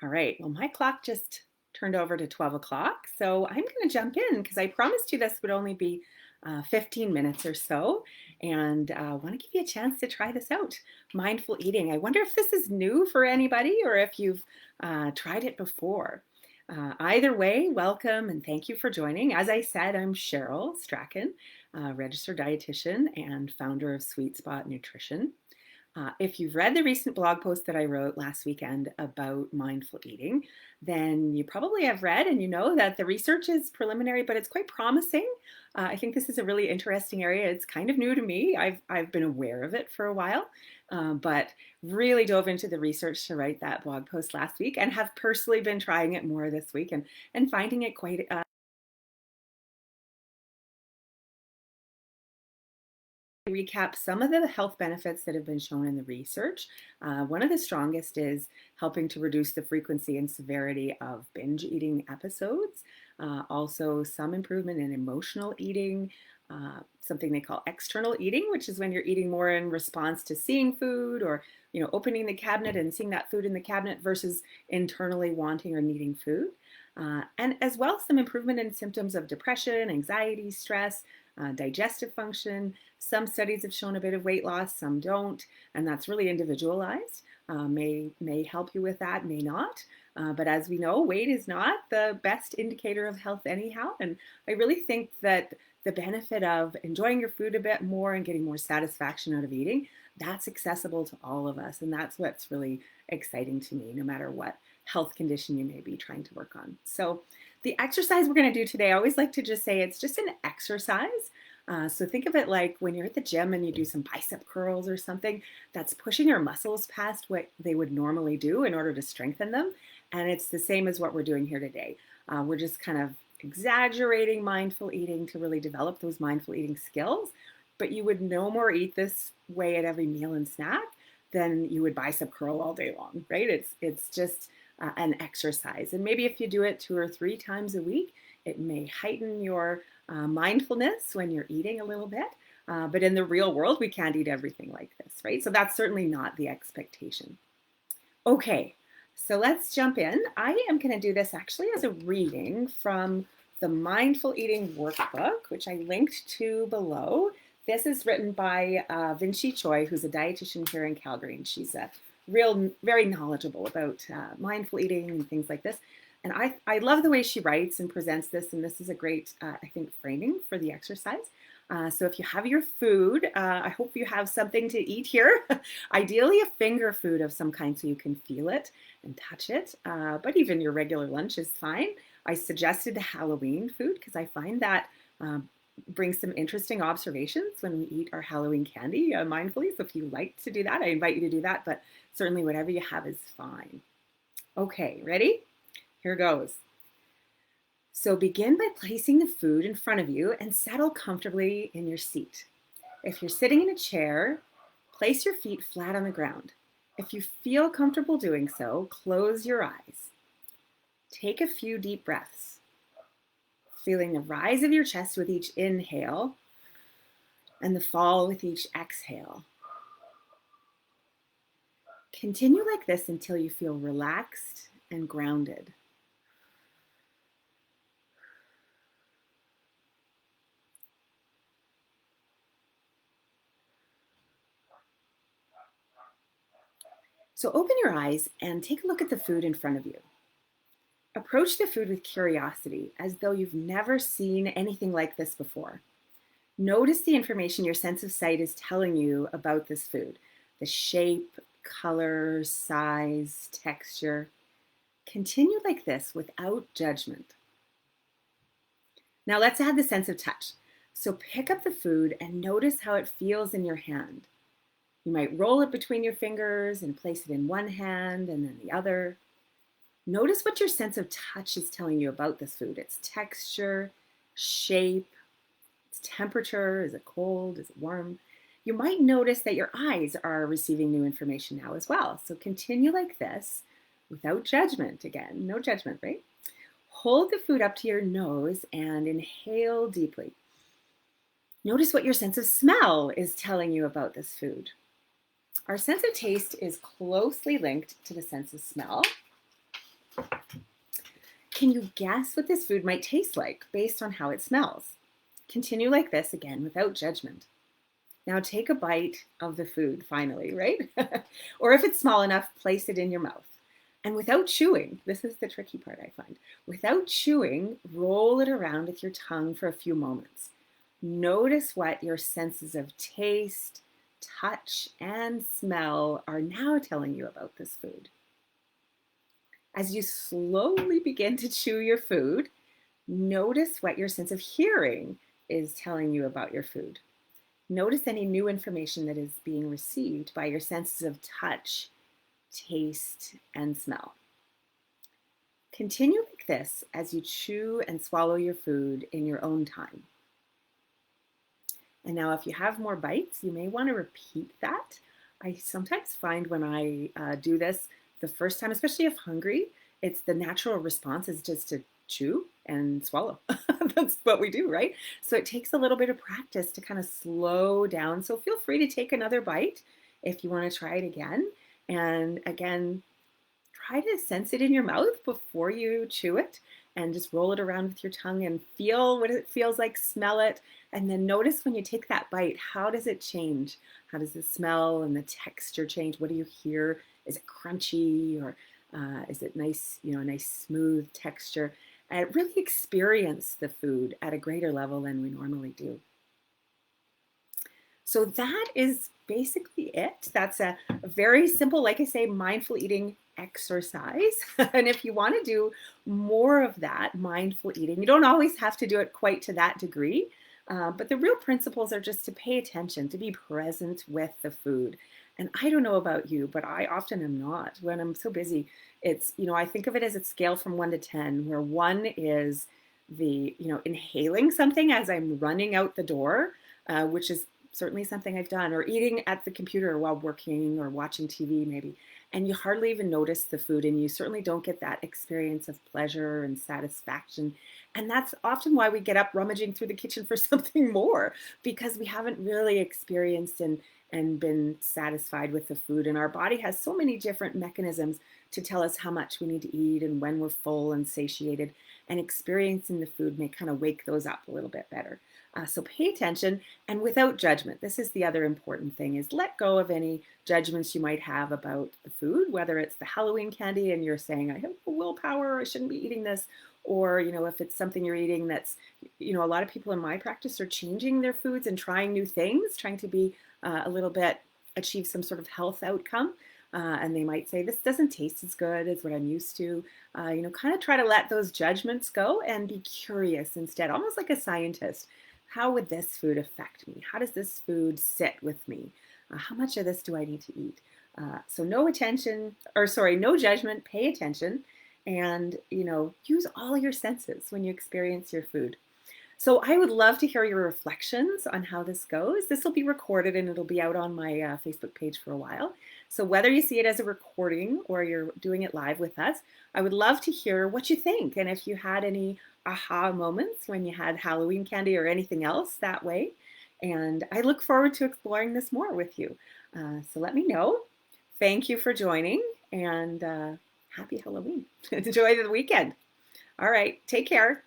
All right, well, my clock just turned over to 12 o'clock, so I'm going to jump in because I promised you this would only be 15 minutes or so, and want to give you a chance to try this out. Mindful eating. I wonder if this is new for anybody or if you've tried it before. Either way, welcome and thank you for joining. As I said, I'm Cheryl Strachan, registered dietitian and founder of Sweet Spot Nutrition. If you've read the recent blog post that I wrote last weekend about mindful eating, then you probably have read and you know that the research is preliminary, but it's quite promising. I think this is a really interesting area. It's kind of new to me. I've been aware of it for a while, but really dove into the research to write that blog post last week and have personally been trying it more this week and finding it quite recap some of the health benefits that have been shown in the research. One of the strongest is helping to reduce the frequency and severity of binge eating episodes. Also, some improvement in emotional eating, something they call external eating, which is when you're eating more in response to seeing food or opening the cabinet and seeing that food in the cabinet versus internally wanting or needing food. And as well, some improvement in symptoms of depression, anxiety, stress, digestive function. Some studies have shown a bit of weight loss, some don't, and that's really individualized. May help you with that, may not. But as we know, weight is not the best indicator of health anyhow. And I really think that the benefit of enjoying your food a bit more and getting more satisfaction out of eating, that's accessible to all of us. And that's what's really exciting to me, no matter what health condition you may be trying to work on. So the exercise we're going to do today, I always like to just say it's just an exercise. So think of it like when you're at the gym and you do some bicep curls or something, that's pushing your muscles past what they would normally do in order to strengthen them. And it's the same as what we're doing here today. We're just kind of exaggerating mindful eating to really develop those mindful eating skills. But you would no more eat this way at every meal and snack than you would bicep curl all day long, right? It's just an exercise. And maybe if you do it 2 or 3 times a week, it may heighten your mindfulness when you're eating a little bit. But in the real world, we can't eat everything like this, right? So that's certainly not the expectation. Okay, so let's jump in. I am going to do this actually as a reading from the Mindful Eating Workbook, which I linked to below. This is written by Vinci Choi, who's a dietitian here in Calgary, and she's a very knowledgeable about mindful eating and things like this. And I love the way she writes and presents this, and this is a great, I think, framing for the exercise. So if you have your food, I hope you have something to eat here. Ideally a finger food of some kind so you can feel it and touch it, but even your regular lunch is fine. I suggested Halloween food because I find that brings some interesting observations when we eat our Halloween candy mindfully. So if you like to do that, I invite you to do that, but certainly whatever you have is fine. Okay, ready? Here goes. So begin by placing the food in front of you and settle comfortably in your seat. If you're sitting in a chair, place your feet flat on the ground. If you feel comfortable doing so, close your eyes. Take a few deep breaths, feeling the rise of your chest with each inhale and the fall with each exhale. Continue like this until you feel relaxed and grounded. So open your eyes and take a look at the food in front of you. Approach the food with curiosity, as though you've never seen anything like this before. Notice the information your sense of sight is telling you about this food: the shape, color, size, texture. Continue like this without judgment. Now let's add the sense of touch. So pick up the food and notice how it feels in your hand. You might roll it between your fingers and place it in one hand and then the other. Notice what your sense of touch is telling you about this food: its texture, shape, its temperature. Is it cold? Is it warm? You might notice that your eyes are receiving new information now as well. So continue like this without judgment. Again, no judgment, right? Hold the food up to your nose and inhale deeply. Notice what your sense of smell is telling you about this food. Our sense of taste is closely linked to the sense of smell. Can you guess what this food might taste like based on how it smells? Continue like this again without judgment. Now take a bite of the food finally, right? Or if it's small enough, place it in your mouth. And without chewing, this is the tricky part I find. Without chewing, roll it around with your tongue for a few moments. Notice what your senses of taste, touch, and smell are now telling you about this food. As you slowly begin to chew your food, notice what your sense of hearing is telling you about your food. Notice any new information that is being received by your senses of touch, taste, and smell. Continue like this as you chew and swallow your food in your own time. And now if you have more bites, you may want to repeat that. I sometimes find when I do this the first time, especially if hungry, it's the natural response is just to chew and swallow. That's what we do, right? So it takes a little bit of practice to kind of slow down. So feel free to take another bite if you want to try it again. And again, try to sense it in your mouth before you chew it and just roll it around with your tongue and feel what it feels like, smell it. And then notice when you take that bite, how does it change? How does the smell and the texture change? What do you hear? Is it crunchy or is it nice, a nice smooth texture? Really experience the food at a greater level than we normally do. So that is basically it. That's a very simple, like I say, mindful eating exercise. And if you want to do more of that mindful eating, you don't always have to do it quite to that degree. But the real principles are just to pay attention, to be present with the food. And I don't know about you, but I often am not. When I'm so busy, it's, I think of it as a scale from 1 to 10, where 1 is the, inhaling something as I'm running out the door, which is certainly something I've done, or eating at the computer while working or watching TV maybe. And you hardly even notice the food, and you certainly don't get that experience of pleasure and satisfaction. And that's often why we get up rummaging through the kitchen for something more, because we haven't really experienced and been satisfied with the food. And our body has so many different mechanisms to tell us how much we need to eat and when we're full and satiated. And experiencing the food may kind of wake those up a little bit better. So pay attention and without judgment. This is the other important thing, is let go of any judgments you might have about the food, whether it's the Halloween candy and you're saying, I have willpower, I shouldn't be eating this. Or, if it's something you're eating that's, a lot of people in my practice are changing their foods and trying new things, trying to be a little bit, achieve some sort of health outcome. And they might say, this doesn't taste as good as what I'm used to. Kind of try to let those judgments go and be curious instead, almost like a scientist. How would this food affect me? How does this food sit with me? How much of this do I need to eat? So no judgment, pay attention, and, use all your senses when you experience your food. So I would love to hear your reflections on how this goes. This will be recorded and it'll be out on my Facebook page for a while. So whether you see it as a recording or you're doing it live with us, I would love to hear what you think. And if you had any aha moments when you had Halloween candy or anything else that way. And I look forward to exploring this more with you. So let me know. Thank you for joining, and happy Halloween. Enjoy the weekend. All right, take care.